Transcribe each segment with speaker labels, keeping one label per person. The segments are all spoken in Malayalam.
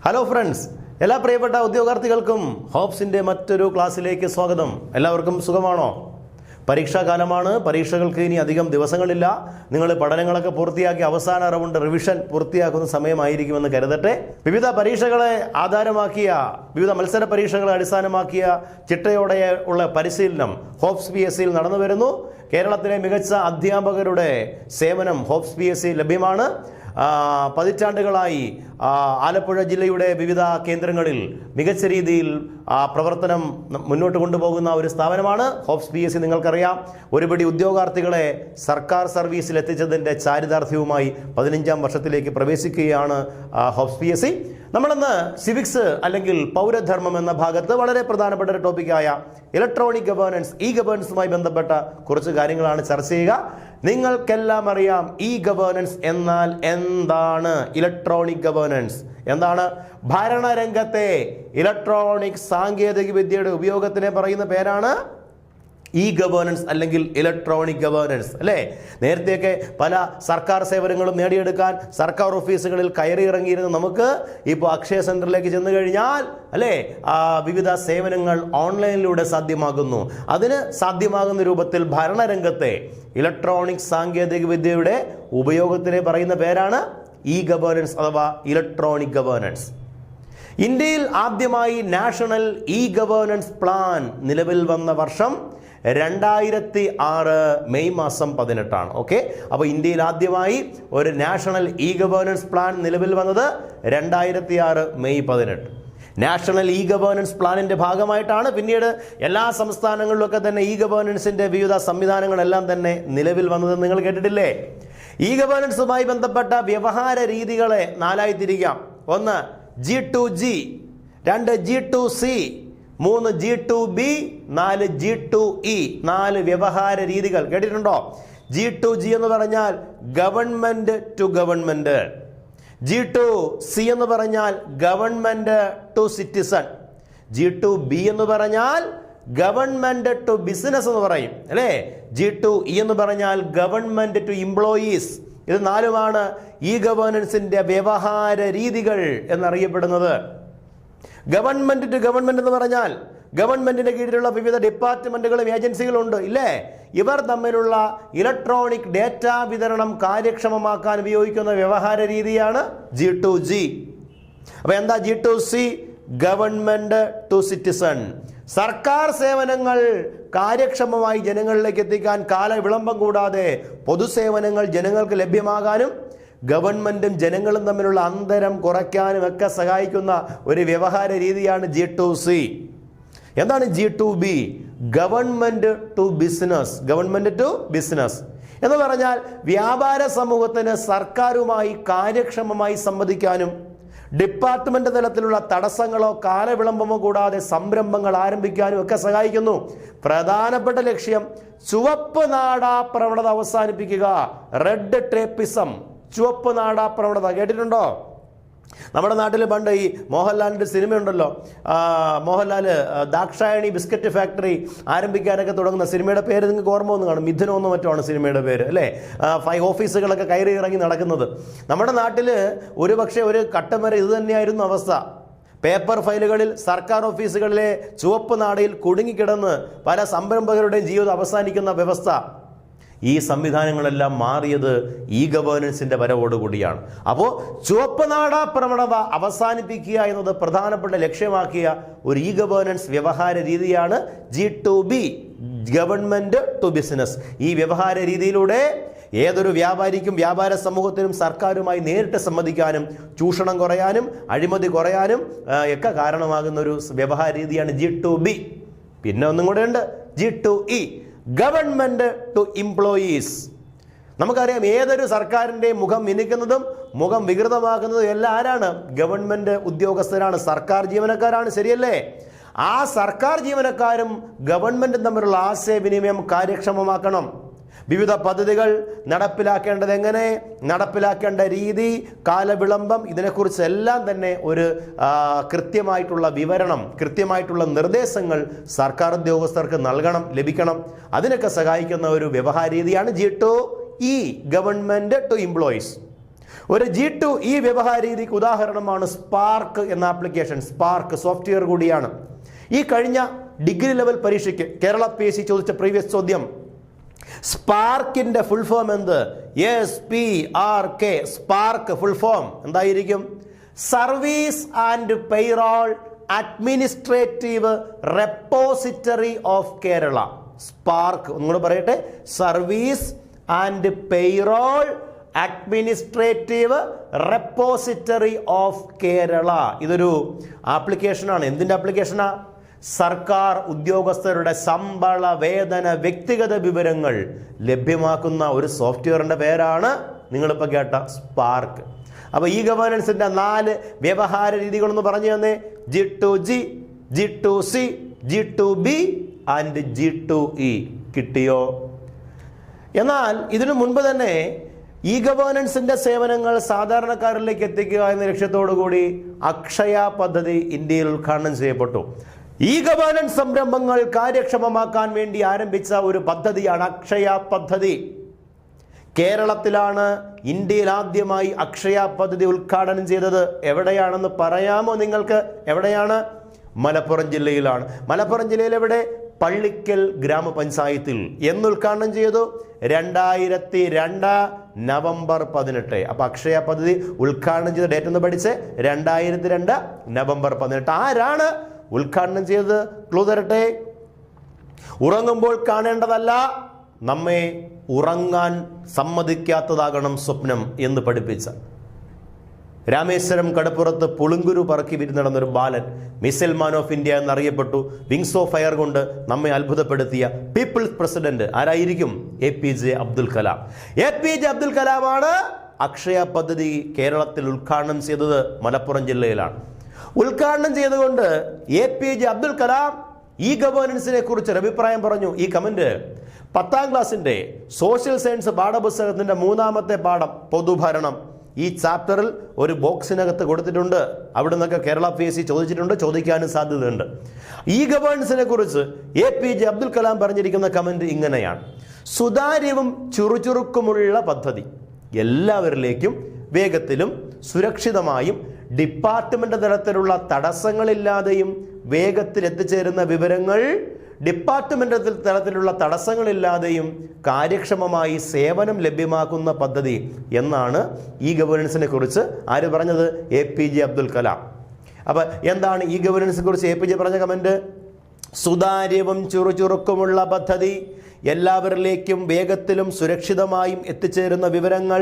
Speaker 1: ഹലോ ഫ്രണ്ട്സ്, എല്ലാ പ്രിയപ്പെട്ട ഉദ്യോഗാർത്ഥികൾക്കും ഹോപ്സിൻ്റെ മറ്റൊരു ക്ലാസ്സിലേക്ക് സ്വാഗതം. എല്ലാവർക്കും സുഖമാണോ? പരീക്ഷാകാലമാണ്. പരീക്ഷകൾക്ക് ഇനി അധികം ദിവസങ്ങളില്ല. നിങ്ങൾ പഠനങ്ങളൊക്കെ പൂർത്തിയാക്കി അവസാന റൗണ്ട് റിവിഷൻ പൂർത്തിയാക്കുന്ന സമയമായിരിക്കുമെന്ന് കരുതട്ടെ. വിവിധ പരീക്ഷകളെ ആധാരമാക്കിയ, വിവിധ മത്സര പരീക്ഷകളെ അടിസ്ഥാനമാക്കിയ ചിട്ടയോടെ ഉള്ള പരിശീലനം ഹോപ്സ് PSCയിൽ നടന്നു വരുന്നു. കേരളത്തിലെ മികച്ച അധ്യാപകരുടെ സേവനം ഹോപ്സ് PSC ലഭ്യമാണ്. പതിറ്റാണ്ടുകളായി ആലപ്പുഴ ജില്ലയുടെ വിവിധ കേന്ദ്രങ്ങളിൽ മികച്ച രീതിയിൽ പ്രവർത്തനം മുന്നോട്ട് കൊണ്ടുപോകുന്ന ഒരു സ്ഥാപനമാണ് ഹോപ്സ് PSC. നിങ്ങൾക്കറിയാം, ഒരുപടി ഉദ്യോഗാർത്ഥികളെ സർക്കാർ സർവീസിൽ എത്തിച്ചതിൻ്റെ ചാരിതാർത്ഥ്യവുമായി 15ാം വർഷത്തിലേക്ക് പ്രവേശിക്കുകയാണ് ഹോപ്സ് PSC. നമ്മളിന്ന് സിവിക്സ് അല്ലെങ്കിൽ പൗരധർമ്മം എന്ന ഭാഗത്ത് വളരെ പ്രധാനപ്പെട്ട ഒരു ടോപ്പിക്കായ ഇലക്ട്രോണിക് ഗവേണൻസ്, ഗവേണൻസുമായി ബന്ധപ്പെട്ട കുറച്ച് കാര്യങ്ങളാണ് ചർച്ച ചെയ്യുക. നിങ്ങൾക്കെല്ലാം അറിയാം, ഗവേണൻസ് എന്നാൽ എന്താണ്? ഇലക്ട്രോണിക് ഗവേണൻസ് എന്താണ്? ഭരണരംഗത്തെ ഇലക്ട്രോണിക് സാങ്കേതിക വിദ്യയുടെ ഉപയോഗത്തിനെ പറയുന്ന പേരാണ് ഗവേണൻസ് അല്ലെങ്കിൽ ഇലക്ട്രോണിക് ഗവേണൻസ്, അല്ലേ? നേരത്തെയൊക്കെ പല സർക്കാർ സേവനങ്ങളും നേടിയെടുക്കാൻ സർക്കാർ ഓഫീസുകളിൽ കയറി ഇറങ്ങിയിരുന്ന നമുക്ക് ഇപ്പോൾ അക്ഷയ സെന്ററിലേക്ക് ചെന്ന് കഴിഞ്ഞാൽ, അല്ലേ, വിവിധ സേവനങ്ങൾ ഓൺലൈനിലൂടെ സാധ്യമാകുന്നു. അതിന് സാധ്യമാകുന്ന രൂപത്തിൽ ഭരണരംഗത്തെ ഇലക്ട്രോണിക് സാങ്കേതിക വിദ്യയുടെ ഉപയോഗത്തിനെ പറയുന്ന പേരാണ് ഗവേണൻസ് അഥവാ ഇലക്ട്രോണിക് ഗവേണൻസ്. ഇന്ത്യയിൽ ആദ്യമായി നാഷണൽ ഗവേണൻസ് പ്ലാൻ നിലവിൽ വന്ന വർഷം 2006 മെയ് മാസം 18. ഓക്കെ, അപ്പോൾ ഇന്ത്യയിൽ ആദ്യമായി ഒരു നാഷണൽ ഗവേണൻസ് പ്ലാൻ നിലവിൽ വന്നത് 2006 മെയ് 18. നാഷണൽ ഗവേണൻസ് പ്ലാനിൻ്റെ ഭാഗമായിട്ടാണ് പിന്നീട് എല്ലാ സംസ്ഥാനങ്ങളിലൊക്കെ തന്നെ ഗവേണൻസിൻ്റെ വിവിധ സംവിധാനങ്ങളെല്ലാം തന്നെ നിലവിൽ വന്നത്. നിങ്ങൾ കേട്ടിട്ടില്ലേ? ഗവേണൻസുമായി ബന്ധപ്പെട്ട വ്യവഹാര രീതികളെ 4ആയി തിരിക്കാം. 1 G2G, 2 G2C, 3 G2B, 4 G2E. 4 വ്യവഹാര രീതികൾ കേട്ടിട്ടുണ്ടോ? G2G എന്ന് പറഞ്ഞാൽ ഗവൺമെന്റ് ടു ഗവൺമെന്റ്. G2C എന്ന് പറഞ്ഞാൽ ഗവൺമെന്റ് ടു സിറ്റിസൺ. G2B എന്ന് പറഞ്ഞാൽ ഗവൺമെന്റ് ടു ബിസിനസ് എന്ന് പറയും, അല്ലേ? G2E എന്ന് പറഞ്ഞാൽ ഗവൺമെന്റ് ടു എംപ്ലോയീസ്. ഇത് 4മാണ് ഗവേണൻസിന്റെ വ്യവഹാര രീതികൾ എന്നറിയപ്പെടുന്നത്. ഗവൺമെന്റ് ടു ഗവൺമെന്റ് എന്ന് പറഞ്ഞാൽ ഗവൺമെന്റിന്റെ കീഴിലുള്ള വിവിധ ഡിപ്പാർട്ട്മെന്റുകളും ഏജൻസികളും ഉണ്ട്, ഇല്ലേ? ഇവർ തമ്മിലുള്ള ഇലക്ട്രോണിക് ഡേറ്റ വിതരണം കാര്യക്ഷമമാക്കാൻ ഉപയോഗിക്കുന്ന വ്യവഹാര രീതിയാണ് G2G. അപ്പൊ എന്താ G2C? Government to citizen. സർക്കാർ സേവനങ്ങൾ കാര്യക്ഷമമായി ജനങ്ങളിലേക്ക് എത്തിക്കാൻ കാലവിളംബം കൂടാതെ പൊതുസേവനങ്ങൾ ജനങ്ങൾക്ക് ലഭ്യമാകാനും ഗവൺമെന്റും ജനങ്ങളും തമ്മിലുള്ള അന്തരം കുറയ്ക്കാനും ഒക്കെ സഹായിക്കുന്ന ഒരു വ്യവഹാര രീതിയാണ് G2C. എന്താണ് G2B? Government to business. Government to business എന്ന് പറഞ്ഞാൽ വ്യാപാര സമൂഹത്തിന് സർക്കാരുമായി കാര്യക്ഷമമായി സംവദിക്കാനും ഡിപ്പാർട്ട്മെന്റ് തലത്തിലുള്ള തടസ്സങ്ങളോ കാലവിളംബമോ കൂടാതെ സംരംഭങ്ങൾ ആരംഭിക്കാനും ഒക്കെ സഹായിക്കുന്നു. പ്രധാനപ്പെട്ട ലക്ഷ്യം ചുവപ്പ് നാടാ പ്രവണത അവസാനിപ്പിക്കുക. റെഡ് ടേപ്പിസം, ചുവപ്പ് നാടാ പ്രവണത കേട്ടിട്ടുണ്ടോ? നമ്മുടെ നാട്ടിൽ പണ്ട് ഈ മോഹൻലാലിൻ്റെ സിനിമയുണ്ടല്ലോ, മോഹൻലാൽ ദാക്ഷായണി ബിസ്ക്കറ്റ് ഫാക്ടറി ആരംഭിക്കാനൊക്കെ തുടങ്ങുന്ന സിനിമയുടെ പേര് നിങ്ങൾക്ക് ഓർമ്മ ഒന്ന് കാണും. മിഥുനമെന്ന് മറ്റുമാണ് സിനിമയുടെ പേര്, അല്ലേ? ഓഫീസുകളൊക്കെ കയറി ഇറങ്ങി നടക്കുന്നത്. നമ്മുടെ നാട്ടിൽ ഒരുപക്ഷെ ഒരു ഘട്ടം വരെ ഇത് തന്നെയായിരുന്നു അവസ്ഥ. പേപ്പർ ഫയലുകളിൽ സർക്കാർ ഓഫീസുകളിലെ ചുവപ്പ് നാടയിൽ കുടുങ്ങിക്കിടന്ന് പല സംരംഭകരുടെയും ജീവിതം അവസാനിക്കുന്ന വ്യവസ്ഥ. ഈ സംവിധാനങ്ങളെല്ലാം മാറിയത് ഗവേണൻസിന്റെ വരവോടുകൂടിയാണ്. അപ്പോൾ ചുവപ്പ് നാടാ പ്രവണത അവസാനിപ്പിക്കുക എന്നത് പ്രധാനപ്പെട്ട ലക്ഷ്യമാക്കിയ ഒരു ഗവേണൻസ് വ്യവഹാര രീതിയാണ് G2B, ഗവൺമെന്റ് ടു ബിസിനസ്. ഈ വ്യവഹാര രീതിയിലൂടെ ഏതൊരു വ്യാപാരിക്കും വ്യാപാര സമൂഹത്തിനും സർക്കാരുമായി നേരിട്ട് സംവദിക്കാനും ചൂഷണം കുറയാനും അഴിമതി കുറയാനും ഒക്കെ കാരണമാകുന്ന ഒരു വ്യവഹാര രീതിയാണ് G2B. പിന്നെ ഒന്നും കൂടെ ഉണ്ട്, G2E, ഗവൺമെന്റ് ടു എംപ്ലോയീസ്. നമുക്കറിയാം, ഏതൊരു സർക്കാരിൻ്റെയും മുഖം മിനുക്കുന്നതും മുഖം വികൃതമാക്കുന്നതും എല്ലാം ആരാണ്? ഗവൺമെന്റ് ഉദ്യോഗസ്ഥരാണ്, സർക്കാർ ജീവനക്കാരാണ്, ശരിയല്ലേ? ആ സർക്കാർ ജീവനക്കാരും ഗവൺമെന്റും തമ്മിലുള്ള ആശയവിനിമയം കാര്യക്ഷമമാക്കണം. വിവിധ പദ്ധതികൾ നടപ്പിലാക്കേണ്ടത് എങ്ങനെ, നടപ്പിലാക്കേണ്ട രീതി, കാലവിളംബം, ഇതിനെക്കുറിച്ചെല്ലാം തന്നെ ഒരു കൃത്യമായിട്ടുള്ള വിവരണം, കൃത്യമായിട്ടുള്ള നിർദ്ദേശങ്ങൾ സർക്കാർ ഉദ്യോഗസ്ഥർക്ക് ലഭിക്കണം. അതിനൊക്കെ സഹായിക്കുന്ന ഒരു വ്യവഹാര രീതിയാണ് G2E, ഗവൺമെന്റ് ടു എംപ്ലോയീസ്. ഒരു G2E വ്യവഹാര രീതിക്ക് ഉദാഹരണമാണ് സ്പാർക്ക് എന്ന ആപ്ലിക്കേഷൻ. സ്പാർക്ക് സോഫ്റ്റ്വെയർ കൂടിയാണ്. ഈ കഴിഞ്ഞ ഡിഗ്രി ലെവൽ പരീക്ഷയ്ക്ക് കേരള PSC ചോദിച്ച പ്രീവിയസ് ചോദ്യം, സ്പാർക്കിന്റെ ഫുൾ ഫോം എന്ത്? SPRK. സ്പാർക്ക് ഫുൾ ഫോം എന്തായിരിക്കും? Service and payroll administrative repository of Kerala. Spark ഒന്നുകൂടെ പറയട്ടെ, service and payroll administrative repository of Kerala. ഇതൊരു ആപ്ലിക്കേഷനാണ്. എന്തിൻ്റെ ആപ്ലിക്കേഷനാ? സർക്കാർ ഉദ്യോഗസ്ഥരുടെ ശമ്പള, വേതന, വ്യക്തിഗത വിവരങ്ങൾ ലഭ്യമാക്കുന്ന ഒരു സോഫ്റ്റ്വെയറിൻ്റെ പേരാണ് നിങ്ങളിപ്പോൾ കേട്ട സ്പാർക്ക്. അപ്പോൾ ഈ ഗവേണൻസിൻ്റെ 4 വ്യവഹാര രീതികളൊന്ന് പറഞ്ഞു തന്നേ. G2G, G2C, G2B and G2E. കിട്ടിയോ? എന്നാൽ ഇതിനു മുൻപ് തന്നെ ഈ ഗവേണൻസിന്റെ സേവനങ്ങൾ സാധാരണക്കാരിലേക്ക് എത്തിക്കുക എന്ന ലക്ഷ്യത്തോടു കൂടി അക്ഷയ പദ്ധതി ഇന്ത്യയിൽ ഉദ്ഘാടനം ചെയ്യപ്പെട്ടു. ഈ ഗവേണൻസ് സംരംഭങ്ങൾ കാര്യക്ഷമമാക്കാൻ വേണ്ടി ആരംഭിച്ച ഒരു പദ്ധതിയാണ് അക്ഷയ പദ്ധതി. കേരളത്തിലാണ് ഇന്ത്യയിൽ ആദ്യമായി അക്ഷയ പദ്ധതി ഉദ്ഘാടനം ചെയ്തത്. എവിടെയാണെന്ന് പറയാമോ നിങ്ങൾക്ക്? എവിടെയാണ്? മലപ്പുറം ജില്ലയിലാണ്. മലപ്പുറം ജില്ലയിൽ എവിടെ? പള്ളിക്കൽ ഗ്രാമപഞ്ചായത്തിൽ. എന്ന് ഉദ്ഘാടനം ചെയ്തു? 2002 നവംബർ 18. അപ്പൊ അക്ഷയ പദ്ധതി ഉദ്ഘാടനം ചെയ്ത ഡേറ്റ് ഒന്ന് പഠിച്ച്, 2002 നവംബർ 18. ആരാണ് ഉദ്ഘാടനം ചെയ്തത്? ക്ലൂ തരട്ടെ. ഉറങ്ങുമ്പോൾ കാണേണ്ടതല്ല, നമ്മെ ഉറങ്ങാൻ സമ്മതിക്കാത്തതാകണം സ്വപ്നം എന്ന് പഠിപ്പിച്ച, രാമേശ്വരം കടപ്പുറത്ത് പുളുങ്കുരു പറക്കി വിരുന്നടന്നൊരു ബാലൻ, മിസൈൽ മാൻ ഓഫ് ഇന്ത്യ എന്നറിയപ്പെട്ടു. വിങ്സ് ഓഫ് ഫയർ കൊണ്ട് നമ്മെ അത്ഭുതപ്പെടുത്തിയ പീപ്പിൾസ് പ്രസിഡന്റ് ആരായിരിക്കും? APJ അബ്ദുൽ കലാം. APJ അബ്ദുൽ കലാമാണ് അക്ഷയ പദ്ധതി കേരളത്തിൽ ഉദ്ഘാടനം ചെയ്തത്. മലപ്പുറം ജില്ലയിലാണ് ഉദ്ഘാടനം ചെയ്തുകൊണ്ട് APJ അബ്ദുൽ കലാം ഈ ഗവേണൻസിനെ കുറിച്ച് ഒരു അഭിപ്രായം പറഞ്ഞു. ഈ കമന്റ് 10ാം ക്ലാസ്സിന്റെ സോഷ്യൽ സയൻസ് പാഠപുസ്തകത്തിന്റെ 3ാമത്തെ പാഠം പൊതുഭരണം. ഈ ചാപ്റ്ററിൽ ഒരു ബോക്സിനകത്ത് കൊടുത്തിട്ടുണ്ട്. അവിടെ നിന്നൊക്കെ കേരള PSC ചോദിച്ചിട്ടുണ്ട്, ചോദിക്കാനും സാധ്യതയുണ്ട്. ഈ ഗവേണൻസിനെ കുറിച്ച് APJ അബ്ദുൽ കലാം പറഞ്ഞിരിക്കുന്ന കമന്റ് ഇങ്ങനെയാണ്: സുതാര്യവും ചുറുചുറുക്കുമുള്ള പദ്ധതി, എല്ലാവരിലേക്കും വേഗത്തിലും സുരക്ഷിതമായും ഡിപ്പാർട്ട്മെന്റ് തലത്തിലുള്ള തടസ്സങ്ങളില്ലാതെയും വേഗത്തിൽ എത്തിച്ചേരുന്ന വിവരങ്ങൾ ഡിപ്പാർട്ട്മെന്റ് തലത്തിലുള്ള തടസ്സങ്ങളില്ലാതെയും കാര്യക്ഷമമായി സേവനം ലഭ്യമാക്കുന്ന പദ്ധതി എന്നാണ് ഈ ഗവേണൻസിനെ കുറിച്ച് ആര് പറഞ്ഞത്? APJ അബ്ദുൽ കലാം. അപ്പൊ എന്താണ് ഈ ഗവേണൻസിനെ കുറിച്ച് APJ പറഞ്ഞ കമന്റ്? സുതാര്യവും ചുറുചുറുക്കുമുള്ള പദ്ധതി, എല്ലാവരിലേക്കും വേഗത്തിലും സുരക്ഷിതമായും എത്തിച്ചേരുന്ന വിവരങ്ങൾ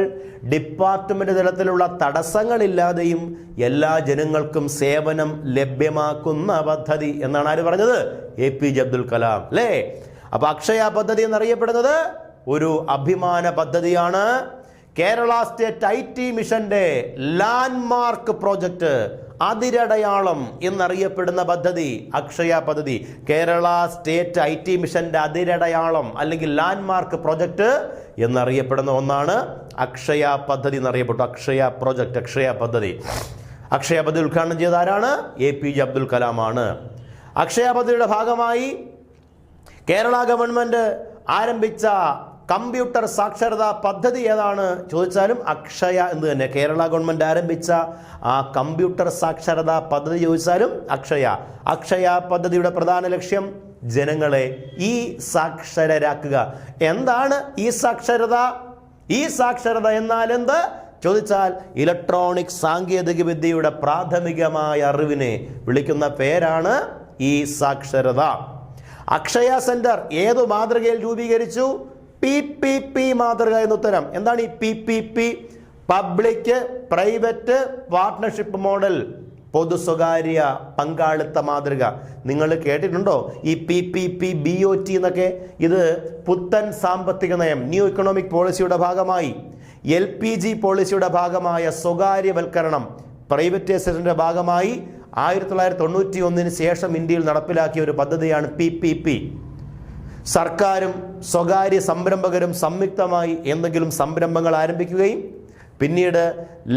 Speaker 1: ഡിപ്പാർട്ട്മെന്റ് തലത്തിലുള്ള തടസ്സങ്ങളില്ലാതെയും എല്ലാ ജനങ്ങൾക്കും സേവനം ലഭ്യമാക്കുന്ന പദ്ധതി എന്നാണ് ആര് പറഞ്ഞത്? APJ അബ്ദുൽ കലാം അല്ലേ? അപ്പൊ അക്ഷയ പദ്ധതി എന്നറിയപ്പെടുന്നത് ഒരു അഭിമാന പദ്ധതിയാണ്. കേരള സ്റ്റേറ്റ് IT മിഷന്റെ ലാൻഡ്മാർക്ക് പ്രോജക്റ്റ്, അതിരടയാളം എന്നറിയപ്പെടുന്ന പദ്ധതി അക്ഷയ പദ്ധതി. കേരള സ്റ്റേറ്റ് IT മിഷന്റെ അതിരടയാളം അല്ലെങ്കിൽ ലാൻഡ്മാർക്ക് പ്രോജക്റ്റ് എന്നറിയപ്പെടുന്ന ഒന്നാണ് അക്ഷയ പദ്ധതി എന്നറിയപ്പെട്ടു. അക്ഷയ പ്രോജക്റ്റ്, അക്ഷയ പദ്ധതി. അക്ഷയ പദ്ധതി ഉദ്ഘാടനം ചെയ്ത ആരാണ്? APJ അബ്ദുൽ കലാമാണ്. അക്ഷയ പദ്ധതിയുടെ ഭാഗമായി കേരള ഗവൺമെന്റ് ആരംഭിച്ച കമ്പ്യൂട്ടർ സാക്ഷരതാ പദ്ധതി ഏതാണ് ചോദിച്ചാലും അക്ഷയ എന്ന് തന്നെ. കേരള ഗവൺമെന്റ് ആരംഭിച്ച ആ കമ്പ്യൂട്ടർ സാക്ഷരതാ പദ്ധതി ചോദിച്ചാലും അക്ഷയ. അക്ഷയ പദ്ധതിയുടെ പ്രധാന ലക്ഷ്യം ജനങ്ങളെ സാക്ഷരരാക്കുക. എന്താണ് സാക്ഷരത? സാക്ഷരത എന്നാൽ എന്ത് ചോദിച്ചാൽ ഇലക്ട്രോണിക് സാങ്കേതിക വിദ്യയുടെ പ്രാഥമികമായ അറിവിനെ വിളിക്കുന്ന പേരാണ് സാക്ഷരത. അക്ഷയ സെന്റർ ഏതു മാതൃകയിൽ രൂപീകരിച്ചു? PPP മാതൃക എന്ന് ഉത്തരം. എന്താണ് ഈ PPP? Public private partnership model, പൊതു സ്വകാര്യ പങ്കാളിത്ത മാതൃക. നിങ്ങൾ കേട്ടിട്ടുണ്ടോ ഈ PPP BOT എന്നൊക്കെ? ഇത് പുത്തൻ സാമ്പത്തിക നയം, ന്യൂ ഇക്കണോമിക് പോളിസിയുടെ ഭാഗമായി, LPG പോളിസിയുടെ ഭാഗമായ സ്വകാര്യവൽക്കരണം, പ്രൈവറ്റൈസേഷന്റെ ഭാഗമായി 1991 ശേഷം ഇന്ത്യയിൽ നടപ്പിലാക്കിയ ഒരു പദ്ധതിയാണ് PPP. സർക്കാരും സ്വകാര്യ സംരംഭകരും സംയുക്തമായി എന്തെങ്കിലും സംരംഭങ്ങൾ ആരംഭിക്കുകയും പിന്നീട്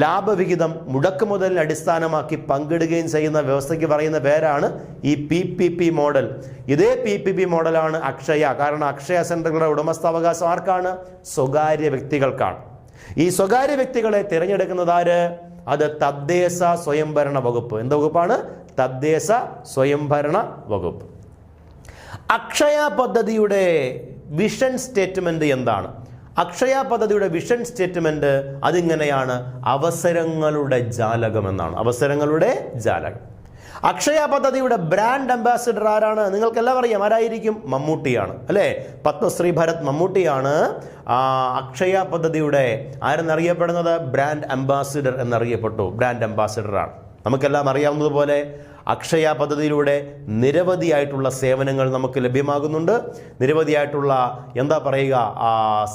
Speaker 1: ലാഭവിഹിതം മുടക്കുമുതലിനെ അടിസ്ഥാനമാക്കി പങ്കിടുകയും ചെയ്യുന്ന വ്യവസ്ഥയ്ക്ക് പറയുന്ന പേരാണ് ഈ PPP മോഡൽ. ഇതേ PPP മോഡലാണ് അക്ഷയ. കാരണം അക്ഷയ സെന്ററുകളുടെ ഉടമസ്ഥാവകാശം ആർക്കാണ്? സ്വകാര്യ വ്യക്തികൾക്കാണ്. ഈ സ്വകാര്യ വ്യക്തികളെ തിരഞ്ഞെടുക്കുന്നത് ആര്? അത് തദ്ദേശ സ്വയംഭരണ വകുപ്പ്. എന്ത് വകുപ്പാണ്? തദ്ദേശ സ്വയംഭരണ വകുപ്പ്. അക്ഷയ പദ്ധതിയുടെ വിഷൻ സ്റ്റേറ്റ്മെന്റ് എന്താണ്? അക്ഷയ പദ്ധതിയുടെ വിഷൻ സ്റ്റേറ്റ്മെന്റ് അതിങ്ങനെയാണ്: അവസരങ്ങളുടെ ജാലകം എന്നാണ്. അവസരങ്ങളുടെ ജാലകം. അക്ഷയ പദ്ധതിയുടെ ബ്രാൻഡ് അംബാസിഡർ ആരാണ്? നിങ്ങൾക്കെല്ലാം അറിയാം. ആരായിരിക്കും? മമ്മൂട്ടിയാണ്, അല്ലേ? പത്മശ്രീ ഭരത് മമ്മൂട്ടിയാണ് അക്ഷയ പദ്ധതിയുടെ ആരെന്നറിയപ്പെടുന്നത്? ബ്രാൻഡ് അംബാസിഡർ എന്നറിയപ്പെട്ടു. ബ്രാൻഡ് അംബാസിഡറാണ്. നമുക്കെല്ലാം അറിയാവുന്നതുപോലെ അക്ഷയ പദ്ധതിയിലൂടെ നിരവധിയായിട്ടുള്ള സേവനങ്ങൾ നമുക്ക് ലഭ്യമാകുന്നുണ്ട്. നിരവധിയായിട്ടുള്ള എന്താ പറയുക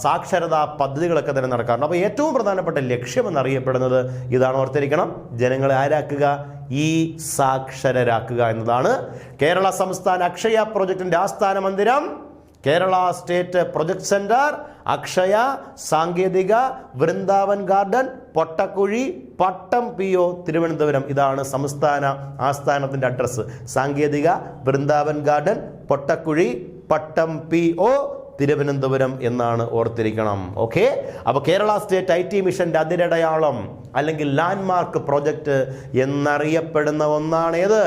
Speaker 1: സാക്ഷരതാ പദ്ധതികളൊക്കെ തന്നെ നടക്കാറുണ്ട്. അപ്പോൾ ഏറ്റവും പ്രധാനപ്പെട്ട ലക്ഷ്യം എന്നറിയപ്പെടുന്നത് ഇതാണ്, ഓർത്തിരിക്കണം: ജനങ്ങളെ ആരാക്കുക? ഈ സാക്ഷരരാക്കുക എന്നതാണ്. കേരള സംസ്ഥാന അക്ഷയ പ്രോജക്റ്റിന്റെ ആസ്ഥാന മന്ദിരം Kerala state project centre, Akshaya, സാങ്കേതിക, വൃന്ദാവൻ ഗാർഡൻ, പൊട്ടക്കുഴി, പട്ടം PO, തിരുവനന്തപുരം. ഇതാണ് സംസ്ഥാന ആസ്ഥാനത്തിന്റെ അഡ്രസ്സ്. സാങ്കേതിക, വൃന്ദാവൻ ഗാർഡൻ, പൊട്ടക്കുഴി, പട്ടം PO, തിരുവനന്തപുരം എന്നാണ്, ഓർത്തിരിക്കണം. ഓക്കെ. അപ്പോൾ കേരള സ്റ്റേറ്റ് IT മിഷന്റെ അതിരടയാളം അല്ലെങ്കിൽ ലാൻഡ്മാർക്ക് പ്രോജക്റ്റ് എന്നറിയപ്പെടുന്ന ഒന്നാണ് ഏത്?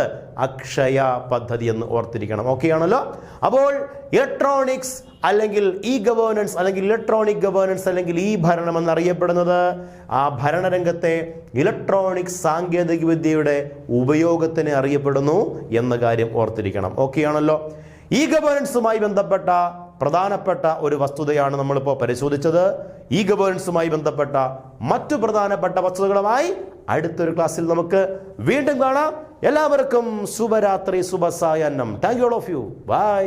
Speaker 1: അക്ഷയ പദ്ധതി എന്ന് ഓർത്തിരിക്കണം. ഓക്കെ ആണല്ലോ. അപ്പോൾ ഇലക്ട്രോണിക്സ് അല്ലെങ്കിൽ ഗവേണൻസ് അല്ലെങ്കിൽ ഇലക്ട്രോണിക് ഗവേണൻസ് അല്ലെങ്കിൽ ഭരണം എന്നറിയപ്പെടുന്നത് ആ ഭരണരംഗത്തെ ഇലക്ട്രോണിക് സാങ്കേതിക വിദ്യയുടെ ഉപയോഗത്തിന് അറിയപ്പെടുന്നു എന്ന കാര്യം ഓർത്തിരിക്കണം. ഓക്കെ ആണല്ലോ. ഗവേണൻസുമായി ബന്ധപ്പെട്ട പ്രധാനപ്പെട്ട ഒരു വസ്തുതയാണ് നമ്മളിപ്പോൾ പരിശോധിച്ചത്. ഗവേണൻസുമായി ബന്ധപ്പെട്ട മറ്റു പ്രധാനപ്പെട്ട വസ്തുതകളുമായി അടുത്തൊരു ക്ലാസ്സിൽ നമുക്ക് വീണ്ടും കാണാം. എല്ലാവർക്കും ശുഭരാത്രി, ശുഭസായാഹ്നം. Thank you all of you. By.